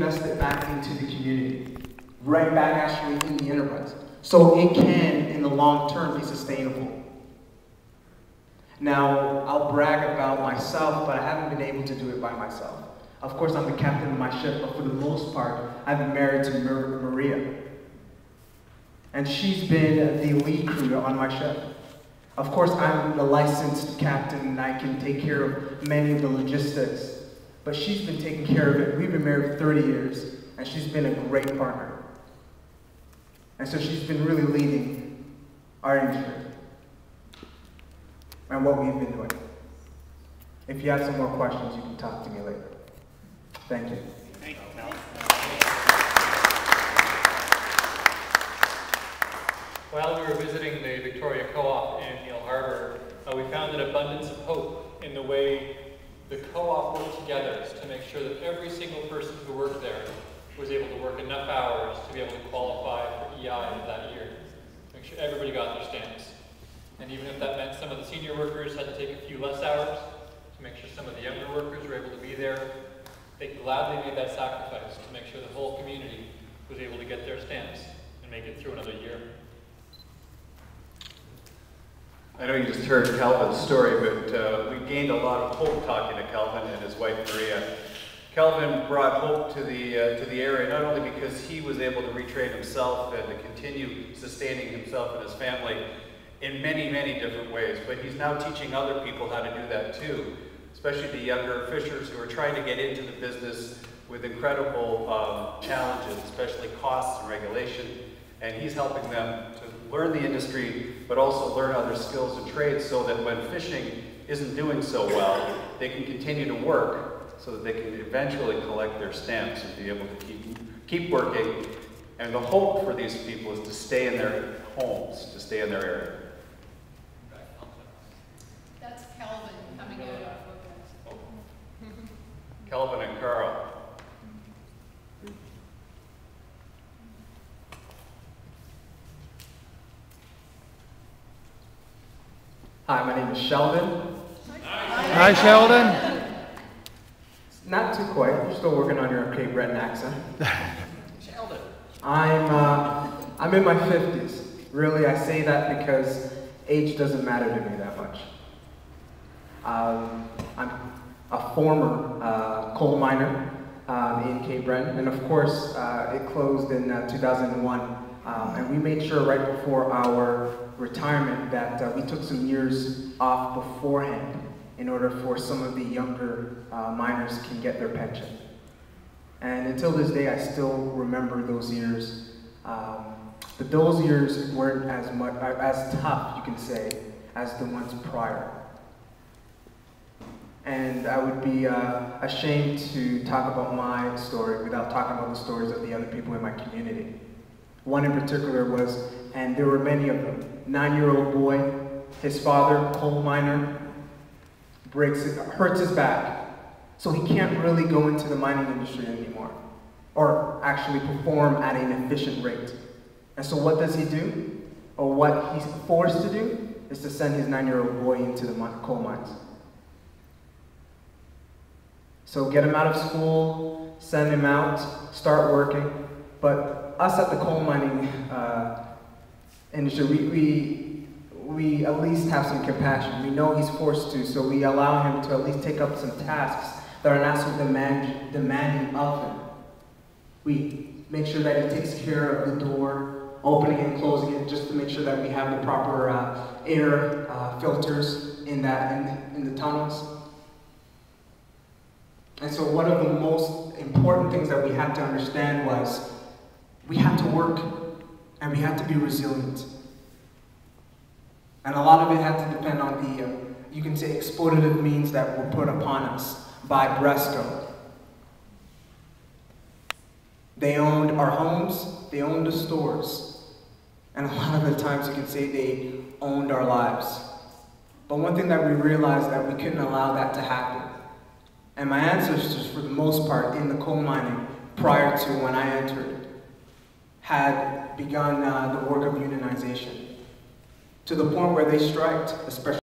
reinvest it back into the community, right back actually in the enterprise, so it can, in the long term, be sustainable. Now, I'll brag about myself, but I haven't been able to do it by myself. Of course, I'm the captain of my ship, but for the most part, I've been married to Maria. And she's been the lead crew on my ship. Of course, I'm the licensed captain, and I can take care of many of the logistics. But she's been taking care of it. We've been married for 30 years, and she's been a great partner. And so she's been really leading our industry and what we've been doing. If you have some more questions, you can talk to me later. Thank you. Thank you, Mel. While we were visiting the Victoria Co-op in Neil Harbor, we found an abundance of hope in the way the co-op worked together to make sure that every single person who worked there was able to work enough hours to be able to qualify for EI that year. Make sure everybody got their stamps. And even if that meant some of the senior workers had to take a few less hours to make sure some of the younger workers were able to be there, they gladly made that sacrifice to make sure the whole community was able to get their stamps and make it through another year. I know you just heard Calvin's story, but we gained a lot of hope talking to Calvin and his wife Maria. Calvin brought hope to the area, not only because he was able to retrain himself and to continue sustaining himself and his family in many, many different ways, but he's now teaching other people how to do that too, especially the younger fishers who are trying to get into the business with incredible challenges, especially costs and regulation, and he's helping them to learn the industry, but also learn other skills and trades so that when fishing isn't doing so well, they can continue to work so that they can eventually collect their stamps and be able to keep working. And the hope for these people is to stay in their homes, to stay in their area. That's Calvin coming out. Calvin and Carl. Hi, my name is Sheldon. Hi, Sheldon. Not too quite. You're still working on your Cape Breton accent. Sheldon. I'm in my 50s. Really, I say that because age doesn't matter to me that much. I'm a former coal miner in Cape Breton, and of course, it closed in 2001. And we made sure right before our retirement that we took some years off beforehand in order for some of the younger miners can get their pension. And until this day, I still remember those years. But those years weren't as tough, you can say, as the ones prior. And I would be ashamed to talk about my story without talking about the stories of the other people in my community. One in particular was, and there were many of them, 9-year-old boy, his father, coal miner, hurts his back, so he can't really go into the mining industry anymore, or actually perform at an efficient rate. And so what does he do? Or what he's forced to do is to send his 9-year-old boy into the coal mines. So get him out of school, send him out, start working, but us at the coal mining industry, we at least have some compassion. We know he's forced to, so we allow him to at least take up some tasks that are not so demanding of him. We make sure that he takes care of the door, opening and closing it, just to make sure that we have the proper air filters in the tunnels. And so one of the most important things that we had to understand was we had to work and we had to be resilient. And a lot of it had to depend on the, you can say, exploitative means that were put upon us by Bresco. They owned our homes, they owned the stores, and a lot of the times you can say they owned our lives. But one thing that we realized that we couldn't allow that to happen. And my ancestors, for the most part, in the coal mining, prior to when I entered, had begun the work of unionization, to the point where they striked, especially